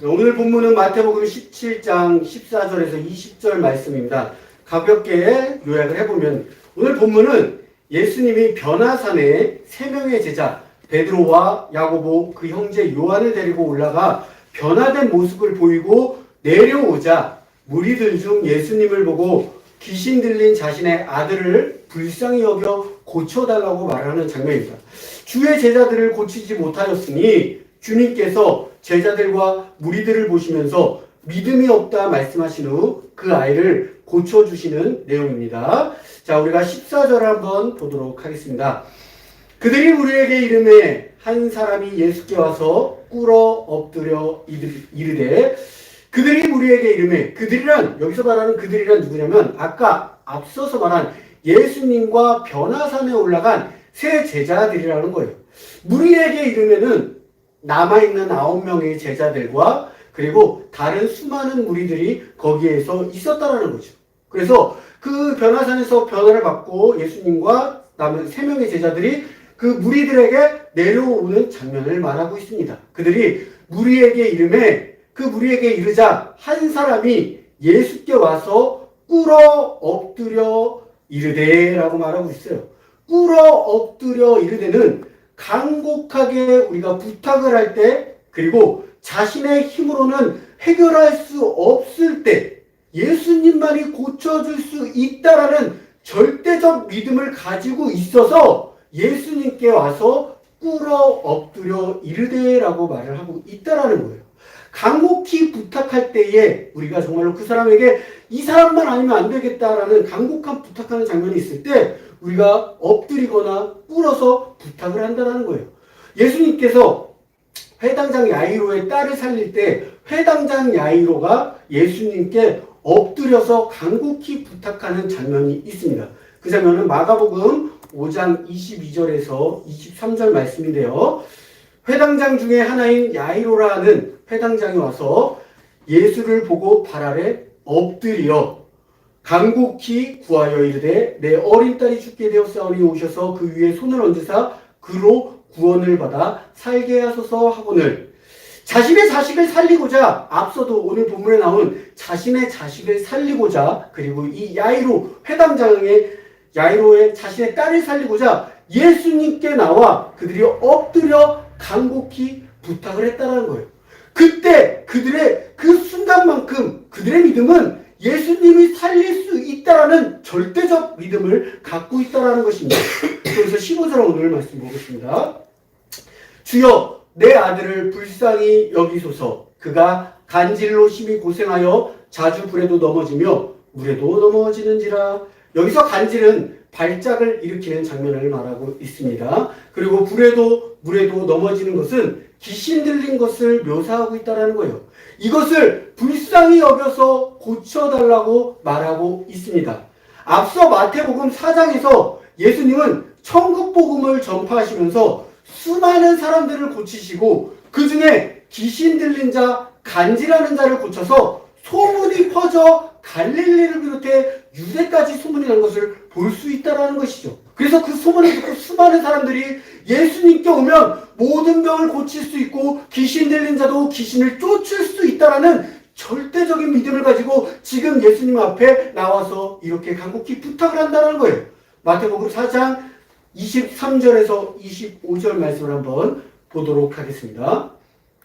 오늘 본문은 마태복음 17장 14절에서 20절 말씀입니다. 가볍게 요약을 해보면 오늘 본문은 예수님이 변화산에 세 명의 제자 베드로와 야고보 그 형제 요한을 데리고 올라가 변화된 모습을 보이고 내려오자 무리들 중 예수님을 보고 귀신 들린 자신의 아들을 불쌍히 여겨 고쳐달라고 말하는 장면입니다. 주의 제자들을 고치지 못하였으니 주님께서 제자들과 무리들을 보시면서 믿음이 없다 말씀하신 후 그 아이를 고쳐주시는 내용입니다. 자, 우리가 14절 한번 보도록 하겠습니다. 그들이 우리에게 이르매 한 사람이 예수께 와서 꿇어 엎드려 이르되 그들이 우리에게 이르매 그들이란 여기서 말하는 그들이란 누구냐면 아까 앞서서 말한 예수님과 변화산에 올라간 세 제자들이라는 거예요. 무리에게 이르면은 남아있는 9명의 제자들과 그리고 다른 수많은 무리들이 거기에서 있었다라는 거죠. 그래서 그 변화산에서 변화를 받고 예수님과 남은 3명의 제자들이 그 무리들에게 내려오는 장면을 말하고 있습니다. 그들이 무리에게 이르매 그 무리에게 이르자 한 사람이 예수께 와서 꿇어 엎드려 이르되라고 말하고 있어요. 꿇어 엎드려 이르되는 간곡하게 우리가 부탁을 할 때 그리고 자신의 힘으로는 해결할 수 없을 때 예수님만이 고쳐줄 수 있다라는 절대적 믿음을 가지고 있어서 예수님께 와서 꿇어 엎드려 이르되라고 말을 하고 있다라는 거예요. 간곡히 부탁할 때에 우리가 정말로 그 사람에게 이 사람만 아니면 안 되겠다라는 간곡한 부탁하는 장면이 있을 때 우리가 엎드리거나 꿇어서 부탁을 한다는 거예요. 예수님께서 회당장 야이로의 딸을 살릴 때 회당장 야이로가 예수님께 엎드려서 간곡히 부탁하는 장면이 있습니다. 그 장면은 마가복음 5장 22절에서 23절 말씀인데요. 회당장 중에 하나인 야이로라는 회당장이 와서 예수를 보고 발 아래 엎드려 간곡히 구하여 이르되 내 어린 딸이 죽게 되었사오니 오셔서 그 위에 손을 얹으사 그로 구원을 받아 살게 하소서 하거늘 자신의 자식을 살리고자 앞서도 오늘 본문에 나온 자신의 자식을 살리고자 그리고 이 야이로 회당장의 야이로의 자신의 딸을 살리고자 예수님께 나와 그들이 엎드려 간곡히 부탁을 했다는 거예요. 그때 그들의 그 순간만큼 그들의 믿음은 예수님이 살릴 수 있다라는 절대적 믿음을 갖고 있다라는 것입니다. 그래서 15절 오늘 말씀 보겠습니다. 주여 내 아들을 불쌍히 여기소서. 그가 간질로 심히 고생하여 자주 불에도 넘어지며 물에도 넘어지는지라. 여기서 간질은 발작을 일으키는 장면을 말하고 있습니다. 그리고 물에도 넘어지는 것은 귀신 들린 것을 묘사하고 있다는 거예요. 이것을 불쌍히 여겨서 고쳐달라고 말하고 있습니다. 앞서 마태복음 4장에서 예수님은 천국복음을 전파하시면서 수많은 사람들을 고치시고 그 중에 귀신 들린 자, 간질하는 자를 고쳐서 소문이 퍼져 갈릴리를 비롯해 유대까지 소문이 난 것을 볼 수 있다는 것이죠. 그래서 그 소문을 듣고 수많은 사람들이 예수님께 오면 모든 병을 고칠 수 있고 귀신 들린 자도 귀신을 쫓을 수 있다는 절대적인 믿음을 가지고 지금 예수님 앞에 나와서 이렇게 간곡히 부탁을 한다는 거예요. 마태복음 4장 23절에서 25절 말씀을 한번 보도록 하겠습니다.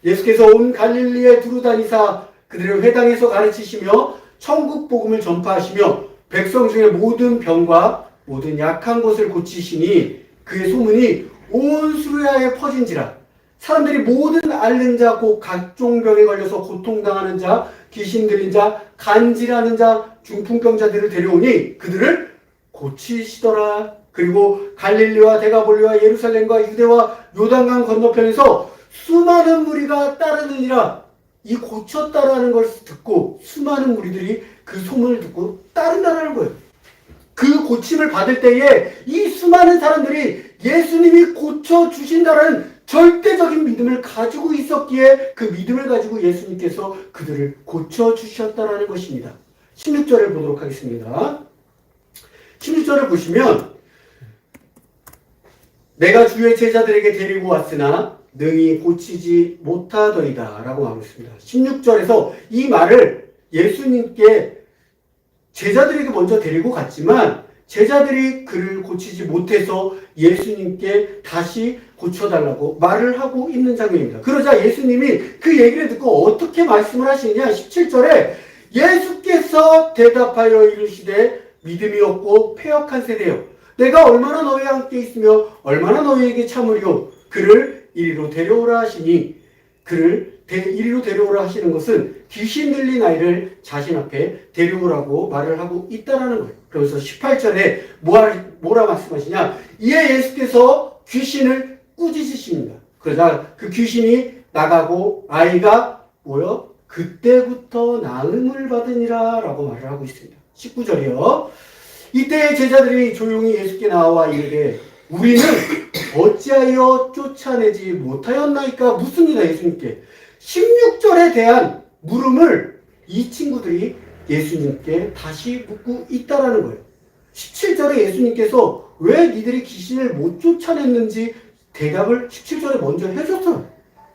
예수께서 온 갈릴리에 두루 다니사 그들을 회당에서 가르치시며 천국 복음을 전파하시며 백성 중에 모든 병과 모든 약한 것을 고치시니 그의 소문이 온 수르야에 퍼진지라. 사람들이 모든 앓는 자 곧 각종 병에 걸려서 고통당하는 자 귀신 들린 자 간질하는 자 중풍병자들을 데려오니 그들을 고치시더라. 그리고 갈릴리와 데가볼리와 예루살렘과 유대와 요단강 건너편에서 수많은 무리가 따르느니라. 이 고쳤다라는 것을 듣고 수많은 무리들이 그 소문을 듣고 따른다는 거예요. 그 고침을 받을 때에 이 수많은 사람들이 예수님이 고쳐주신다는 절대적인 믿음을 가지고 있었기에 그 믿음을 가지고 예수님께서 그들을 고쳐주셨다는 것입니다. 16절을 보도록 하겠습니다. 16절을 보시면 내가 주의 제자들에게 데리고 왔으나 능히 고치지 못하더이다 라고 말했습니다. 16절에서 이 말을 예수님께 제자들에게 먼저 데리고 갔지만 제자들이 그를 고치지 못해서 예수님께 다시 고쳐달라고 말을 하고 있는 장면입니다. 그러자 예수님이 그 얘기를 듣고 어떻게 말씀을 하시느냐. 17절에 예수께서 대답하여 이르시되 믿음이 없고 패역한 세대여, 내가 얼마나 너희와 함께 있으며 얼마나 너희에게 참으리요. 그를 이리로 데려오라 하시니, 그를 이리로 데려오라 하시는 것은 귀신 들린 아이를 자신 앞에 데려오라고 말을 하고 있다라는 거예요. 그래서 18절에 뭐라 말씀하시냐. 이에 예수께서 귀신을 꾸짖으십니다. 그러자 그 귀신이 나가고 아이가 뭐요? 그때부터 나음을 받으니라 라고 말을 하고 있습니다. 19절이요. 이때 제자들이 조용히 예수께 나와 이르되 우리는 어찌하여 쫓아내지 못하였나이까 묻습니다. 예수님께. 16절에 대한 물음을 이 친구들이 예수님께 다시 묻고 있다라는 거예요. 17절에 예수님께서 왜 니들이 귀신을 못 쫓아냈는지 대답을 17절에 먼저 해줬어요.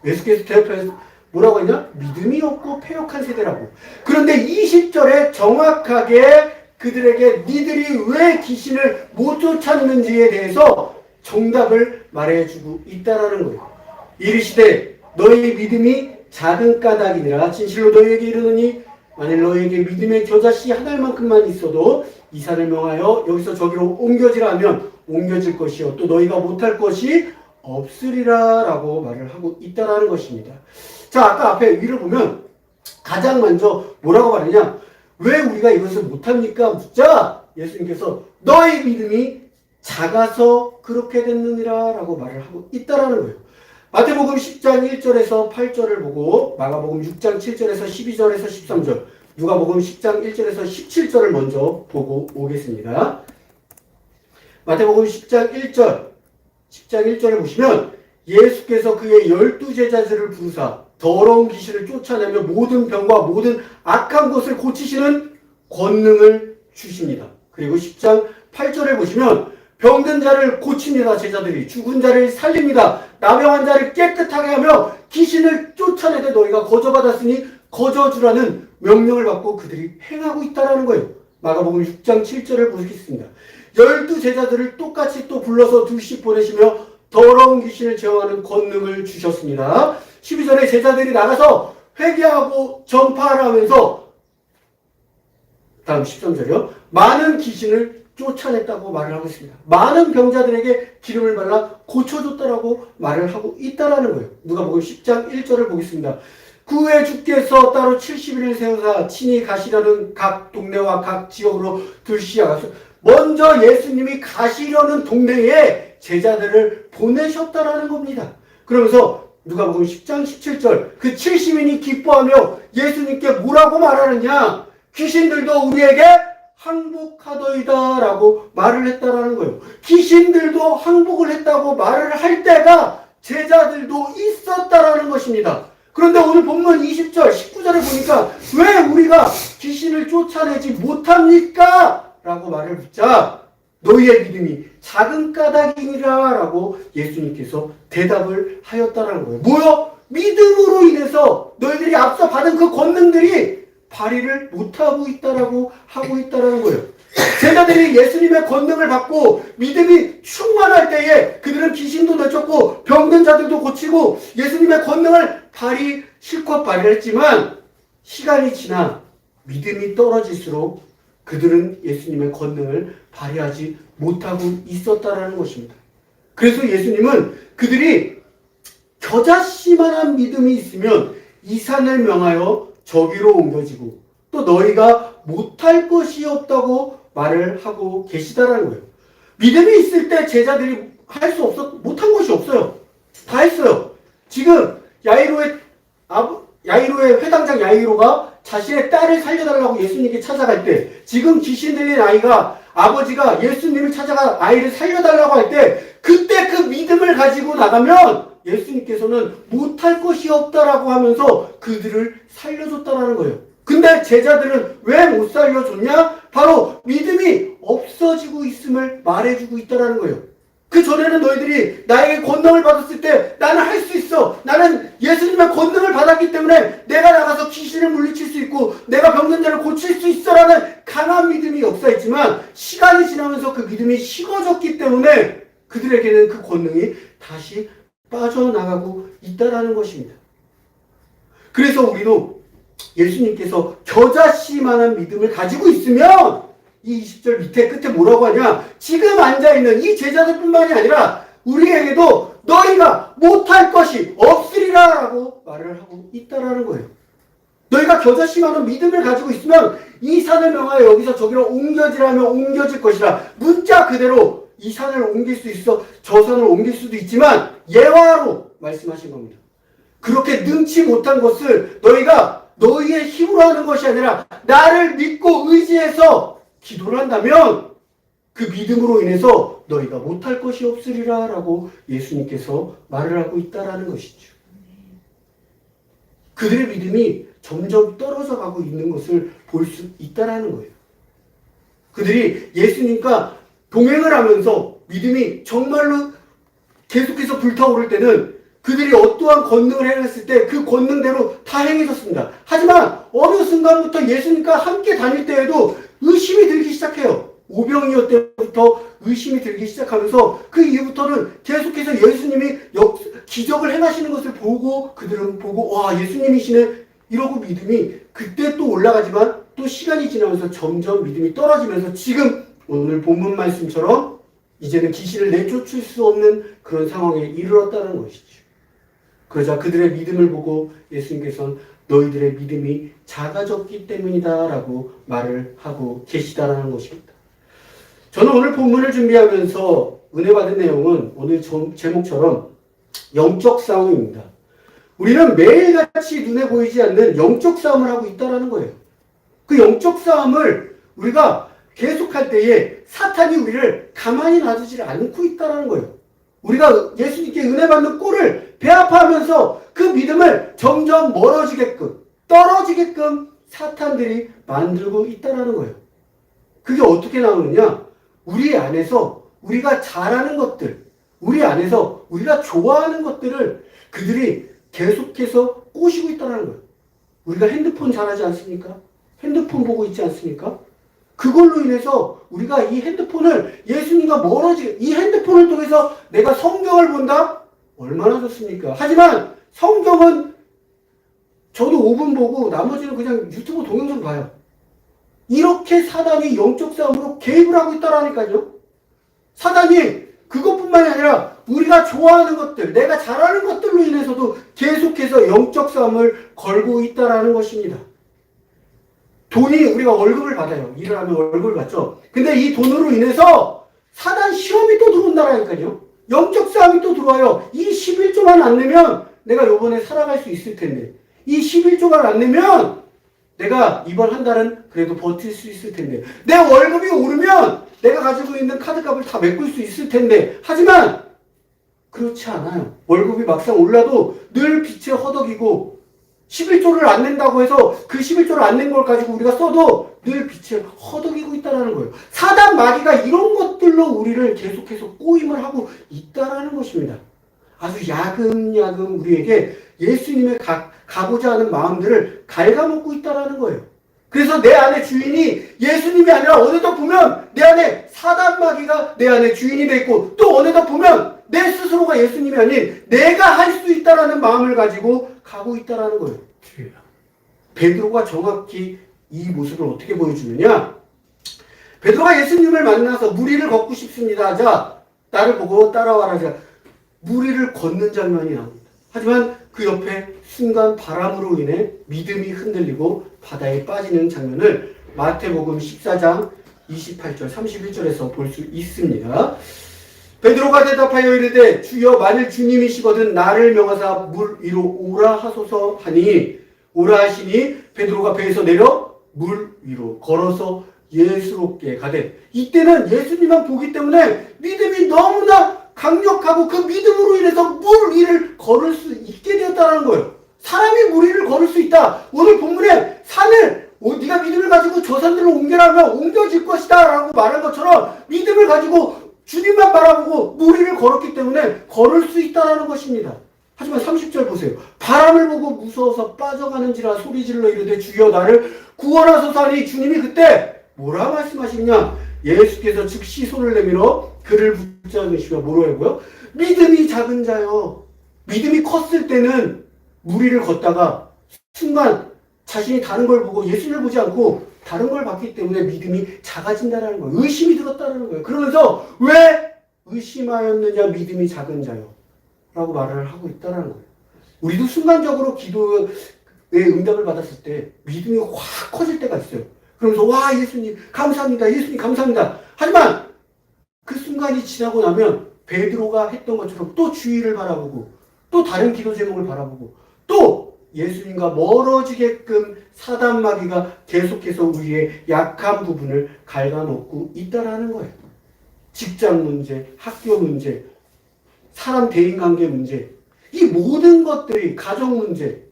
예수께서 대답해서 뭐라고 했냐? 믿음이 없고 패역한 세대라고. 그런데 20절에 정확하게 그들에게 니들이 왜 귀신을 못 쫓았는지에 대해서 정답을 말해주고 있다라는 거예요. 이르시되 너희 믿음이 작은 까닭이니라. 진실로 너희에게 이르노니 만일 너희에게 믿음의 겨자씨 한 알만큼만 있어도 이 산을 명하여 여기서 저기로 옮겨지라 하면 옮겨질 것이요 또 너희가 못할 것이 없으리라 라고 말을 하고 있다라는 것입니다. 자, 아까 앞에 위를 보면 가장 먼저 뭐라고 말하냐. 왜 우리가 이것을 못합니까? 묻자 예수님께서 너희 믿음이 작아서 그렇게 됐느니라 라고 말을 하고 있다라는 거예요. 마태복음 10장 1절에서 8절을 보고 마가복음 6장 7절에서 12절에서 13절, 누가복음 10장 1절에서 17절을 먼저 보고 오겠습니다. 마태복음 10장 1절을 보시면 예수께서 그의 12제자들을 부르사 더러운 귀신을 쫓아내며 모든 병과 모든 악한 것을 고치시는 권능을 주십니다. 그리고 10장 8절을 보시면 병든 자를 고칩니다. 제자들이 죽은 자를 살립니다. 나병한 자를 깨끗하게 하며 귀신을 쫓아내되 너희가 거저받았으니 거저주라는 명령을 받고 그들이 행하고 있다는 거예요. 마가복음 6장 7절을 보겠습니다. 12제자들을 똑같이 또 불러서 둘씩 보내시며 더러운 귀신을 제어하는 권능을 주셨습니다. 12절에 제자들이 나가서 회개하고 전파하라 하면서 다음 13절이요. 많은 귀신을 쫓아냈다고 말을 하고 있습니다. 많은 병자들에게 기름을 발라 고쳐줬다라고 말을 하고 있다라는 거예요. 누가복음 10장 1절을 보겠습니다. 그 후에 주께서 따로 70일을 세우사 친히 가시려는 각 동네와 각 지역으로 들시아가서 먼저 예수님이 가시려는 동네에 제자들을 보내셨다라는 겁니다. 그러면서 누가복음 10장 17절 그 70인이 기뻐하며 예수님께 뭐라고 말하느냐. 귀신들도 우리에게 항복하더이다 라고 말을 했다라는 거예요. 귀신들도 항복을 했다고 말을 할 때가 제자들도 있었다라는 것입니다. 그런데 오늘 본문 20절, 19절을 보니까 왜 우리가 귀신을 쫓아내지 못합니까? 라고 말을 묻자 너희의 믿음이 작은 까닭이니라 라고 예수님께서 대답을 하였다라는 거예요. 뭐요? 믿음으로 인해서 너희들이 앞서 받은 그 권능들이 발휘를 못하고 있다라고 하고 있다라는 거예요. 제자들이 예수님의 권능을 받고 믿음이 충만할 때에 그들은 귀신도 내쫓고 병든 자들도 고치고 예수님의 권능을 실컷 발휘를 했지만 시간이 지나 믿음이 떨어질수록 그들은 예수님의 권능을 발휘하지 못하고 있었다라는 것입니다. 그래서 예수님은 그들이 겨자씨만한 믿음이 있으면 이 산을 명하여 저기로 옮겨지고 또 너희가 못할 것이 없다고 말을 하고 계시다라는 거예요. 믿음이 있을 때 제자들이 못한 것이 없어요. 다 했어요. 지금 야이로의 회당장 야이로가 자신의 딸을 살려달라고 예수님께 찾아갈 때 지금 귀신 들린 아이가 아버지가 예수님을 찾아가 아이를 살려달라고 할 때 그때 그 믿음을 가지고 나가면 예수님께서는 못할 것이 없다라고 하면서 그들을 살려줬다라는 거예요. 근데 제자들은 왜 못 살려줬냐? 바로 믿음이 없어지고 있음을 말해주고 있다라는 거예요. 그 전에는 너희들이 나에게 권능을 받았을 때 나는 할 수 있어. 다시 빠져나가고 있다라는 것입니다. 그래서 우리도 예수님께서 겨자씨만한 믿음을 가지고 있으면 이 20절 밑에 끝에 뭐라고 하냐? 지금 앉아있는 이 제자들뿐만이 아니라 우리에게도 너희가 못할 것이 없으리라 라고 말을 하고 있다라는 거예요. 너희가 겨자씨만한 믿음을 가지고 있으면 이 산을 명하여 여기서 저기로 옮겨지라면 옮겨질 것이라. 문자 그대로 이 산을 옮길 수 있어 저 산을 옮길 수도 있지만 예화로 말씀하신 겁니다. 그렇게 능치 못한 것을 너희가 너희의 힘으로 하는 것이 아니라 나를 믿고 의지해서 기도를 한다면 그 믿음으로 인해서 너희가 못할 것이 없으리라 라고 예수님께서 말을 하고 있다라는 것이죠. 그들의 믿음이 점점 떨어져 가고 있는 것을 볼 수 있다라는 거예요. 그들이 예수님과 동행을 하면서 믿음이 정말로 계속해서 불타오를 때는 그들이 어떠한 권능을 행했을 때 그 권능대로 다 행해졌습니다. 하지만 어느 순간부터 예수님과 함께 다닐 때에도 의심이 들기 시작해요. 오병이어 때부터 의심이 들기 시작하면서 그 이후부터는 계속해서 예수님이 기적을 행하시는 것을 보고 그들은 보고 와 예수님이시네 이러고 믿음이 그때 또 올라가지만 또 시간이 지나면서 점점 믿음이 떨어지면서 지금 오늘 본문 말씀처럼 이제는 귀신을 내쫓을 수 없는 그런 상황에 이르렀다는 것이죠. 그러자 그들의 믿음을 보고 예수님께서는 너희들의 믿음이 작아졌기 때문이다 라고 말을 하고 계시다라는 것입니다. 저는 오늘 본문을 준비하면서 은혜 받은 내용은 오늘 제목처럼 영적 싸움입니다. 우리는 매일같이 눈에 보이지 않는 영적 싸움을 하고 있다는 거예요. 그 영적 싸움을 우리가 계속할 때에 사탄이 우리를 가만히 놔두지 않고 있다는 거예요. 우리가 예수님께 은혜 받는 꼴을 배아파하면서 그 믿음을 점점 멀어지게끔 떨어지게끔 사탄들이 만들고 있다는 거예요. 그게 어떻게 나오느냐? 우리 안에서 우리가 잘하는 것들, 우리 안에서 우리가 좋아하는 것들을 그들이 계속해서 꼬시고 있다는 거예요. 우리가 핸드폰 잘하지 않습니까? 핸드폰 보고 있지 않습니까? 그걸로 인해서 우리가 이 핸드폰을 예수님과 멀어지게 이 핸드폰을 통해서 내가 성경을 본다? 얼마나 좋습니까? 하지만 성경은 저도 5분 보고 나머지는 그냥 유튜브 동영상 봐요. 이렇게 사단이 영적 싸움으로 개입을 하고 있다라니까요. 사단이 그것뿐만이 아니라 우리가 좋아하는 것들, 내가 잘하는 것들로 인해서도 계속해서 영적 싸움을 걸고 있다라는 것입니다. 돈이 우리가 월급을 받아요. 일을 하면 월급을 받죠. 근데 이 돈으로 인해서 사단 시험이 또 들어온다라니까요. 영적 싸움이 또 들어와요. 이 11조만 안 내면 내가 요번에 살아갈 수 있을 텐데. 이 11조만 안 내면 내가 이번 한 달은 그래도 버틸 수 있을 텐데. 내 월급이 오르면 내가 가지고 있는 카드값을 다 메꿀 수 있을 텐데. 하지만 그렇지 않아요. 월급이 막상 올라도 늘 빚에 허덕이고 11조를 안 낸다고 해서 그 11조를 안 낸 걸 가지고 우리가 써도 늘 빚에 허덕이고 있다는 거예요. 사단 마귀가 이런 것들로 우리를 계속해서 꼬임을 하고 있다는 것입니다. 아주 야금야금 우리에게 예수님의 가고자 하는 마음들을 갉아먹고 있다는 거예요. 그래서 내 안에 주인이 예수님이 아니라 어느덧 보면 내 안에 사단 마귀가 내 안에 주인이 돼 있고 또 어느덧 보면 내 스스로가 예수님이 아닌 내가 할 수 있다라는 마음을 가지고 가고 있다라는 거예요. 베드로가 정확히 이 모습을 어떻게 보여주느냐? 베드로가 예수님을 만나서 무리를 걷고 싶습니다. 자, 나를 보고 따라와라. 자, 무리를 걷는 장면이 나옵니다. 하지만 그 옆에 순간 바람으로 인해 믿음이 흔들리고 바다에 빠지는 장면을 마태복음 14장 28절 31절에서 볼 수 있습니다. 베드로가 대답하여 이르되 주여 만일 주님이시거든 나를 명하사 물 위로 오라 하소서 하니 오라 하시니 베드로가 배에서 내려 물 위로 걸어서 예수롭게 가되 이때는 예수님만 보기 때문에 믿음이 너무나 강력하고 그 믿음으로 인해서 물 위를 걸을 수 있게 되었다는 거예요. 사람이 물 위를 걸을 수 있다. 오늘 본문에 산을 네가 믿음을 가지고 저 산들로 옮겨라면 옮겨질 것이다 라고 말한 것처럼 믿음을 가지고 주님만 바라보고 물 위를 걸었기 때문에 걸을 수 있다는 것입니다. 하지만 30절 보세요. 바람을 보고 무서워서 빠져가는지라 소리질러 이르되 주여 나를 구원하소서 하니 주님이 그때 뭐라 말씀하시느냐? 예수께서 즉시 손을 내밀어 그를 붙잡으시며 뭐라고요? 믿음이 작은 자요. 믿음이 컸을 때는 무리를 걷다가 순간 자신이 다른 걸 보고 예수를 보지 않고 다른 걸 봤기 때문에 믿음이 작아진다는 거예요. 의심이 들었다는 거예요. 그러면서 왜 의심하였느냐 믿음이 작은 자요 라고 말을 하고 있다는 거예요. 우리도 순간적으로 기도의 응답을 받았을 때 믿음이 확 커질 때가 있어요. 그러면서 와 예수님 감사합니다. 예수님 감사합니다. 하지만 그 순간이 지나고 나면 베드로가 했던 것처럼 또 주위를 바라보고 또 다른 기도 제목을 바라보고 또 예수님과 멀어지게끔 사단 마귀가 계속해서 우리의 약한 부분을 갉아먹고 있다라는 거예요. 직장 문제, 학교 문제, 사람 대인관계 문제, 이 모든 것들이 가정 문제,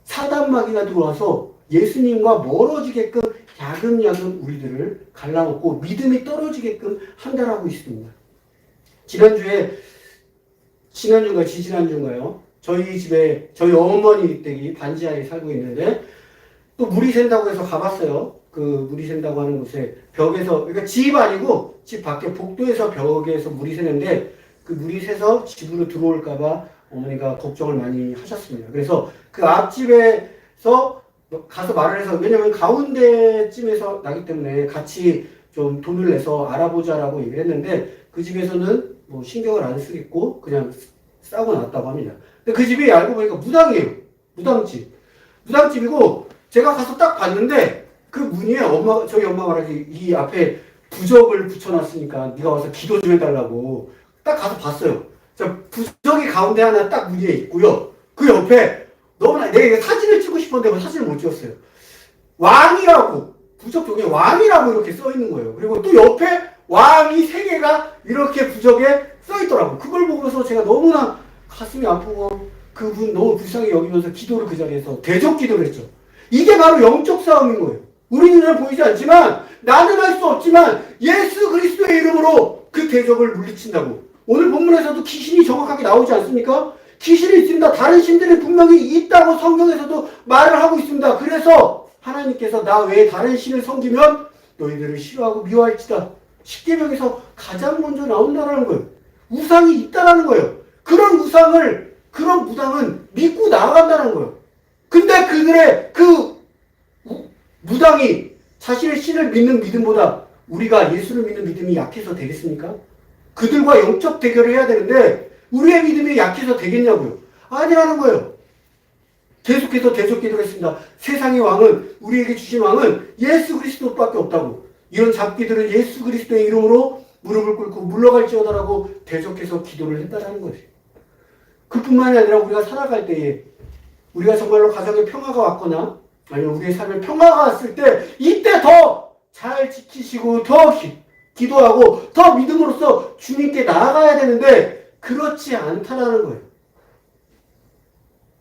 사단 마귀가 들어와서 예수님과 멀어지게끔 야금야금 우리들을 갈라먹고 믿음이 떨어지게끔 한다라고 있습니다. 지지난주인가요? 저희 집에 저희 어머니 댁이 반지하에 살고 있는데 또 물이 샌다고 해서 가봤어요. 그 물이 샌다고 하는 곳에 벽에서, 그러니까 집 아니고 집 밖에 복도에서 벽에서 물이 새는데 그 물이 새서 집으로 들어올까봐 어머니가 걱정을 많이 하셨습니다. 그래서 그 앞집에서 가서 말을 해서, 왜냐면 가운데쯤에서 나기 때문에 같이 좀 돈을 내서 알아보자라고 얘기를 했는데 그 집에서는 뭐 신경을 안 쓰겠고 그냥 싸고 나왔다고 합니다. 근데 그 집이 알고 보니까 무당이에요. 무당집이고 제가 가서 딱 봤는데 그 문 위에 저희 엄마가 말하기 이 앞에 부적을 붙여놨으니까 네가 와서 기도 좀 해달라고 딱 가서 봤어요. 자, 부적이 가운데 하나 딱 문 위에 있고요. 그 옆에 너무나 내가 사진을 찍고 싶었는데 사진을 못 찍었어요. 왕이라고, 부적 쪽에 왕이라고 이렇게 써 있는 거예요. 그리고 또 옆에 왕이 3개가 이렇게 부적에 써 있더라고요. 그걸 보고서 제가 너무나 가슴이 아프고 그분 너무 불쌍히 여기면서 기도를 그 자리에서 대적 기도를 했죠. 이게 바로 영적 싸움인 거예요. 우리 눈에 보이지 않지만 나는 할 수 없지만 예수 그리스도의 이름으로 그 대적을 물리친다고. 오늘 본문에서도 귀신이 정확하게 나오지 않습니까? 귀신이 있습니다. 다른 신들이 분명히 있다고 성경에서도 말을 하고 있습니다. 그래서 하나님께서 나 외에 다른 신을 섬기면 너희들을 싫어하고 미워할지다. 십계명에서 가장 먼저 나온다는 거예요. 우상이 있다라는 거예요. 그런 우상을, 그런 무당은 믿고 나아간다는 거예요. 근데 그들의 그 무당이 자신의 신을 믿는 믿음보다 우리가 예수를 믿는 믿음이 약해서 되겠습니까? 그들과 영적 대결을 해야 되는데 우리의 믿음이 약해서 되겠냐고요? 아니라는 거예요. 계속해서 대적 기도를 했습니다. 세상의 왕은, 우리에게 주신 왕은 예수 그리스도밖에 없다고. 이런 잡기들은 예수 그리스도의 이름으로 무릎을 꿇고 물러갈지어다라고 대적해서 기도를 했다라는 거예요. 그뿐만이 아니라 우리가 살아갈 때에 우리가 정말로 가정에 평화가 왔거나 아니면 우리의 삶에 평화가 왔을 때 이때 더 잘 지키시고 더 기도하고 더 믿음으로써 주님께 나아가야 되는데 그렇지 않다라는 거예요.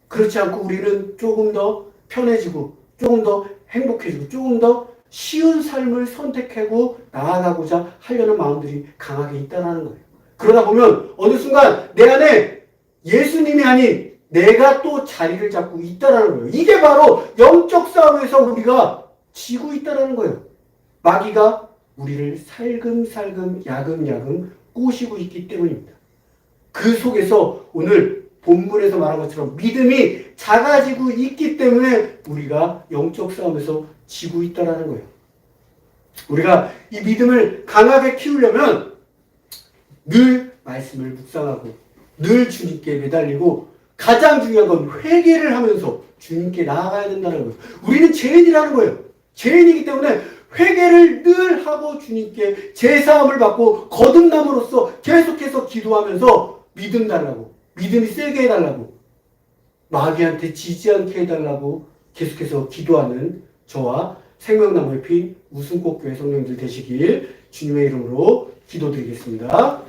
그렇지 않고 우리는 조금 더 편해지고 조금 더 행복해지고 조금 더 쉬운 삶을 선택하고 나아가고자 하려는 마음들이 강하게 있다는 거예요. 그러다 보면 어느 순간 내 안에 예수님이 아닌 내가 또 자리를 잡고 있다는 거예요. 이게 바로 영적 싸움에서 우리가 지고 있다는 거예요. 마귀가 우리를 살금살금 야금야금 꼬시고 있기 때문입니다. 그 속에서 오늘 본문에서 말한 것처럼 믿음이 작아지고 있기 때문에 우리가 영적 싸움에서 지고 있다는 거예요. 우리가 이 믿음을 강하게 키우려면 늘 말씀을 묵상하고 늘 주님께 매달리고 가장 중요한 건 회개를 하면서 주님께 나아가야 된다는 거예요. 우리는 죄인이라는 거예요. 죄인이기 때문에 회개를 늘 하고 주님께 제사함을 받고 거듭남으로써 계속해서 기도하면서 믿음 달라고, 믿음이 세게 해달라고, 마귀한테 지지 않게 해달라고 계속해서 기도하는 저와 생명나무의 핀 웃음꽃교회 성령들 되시길 주님의 이름으로 기도드리겠습니다.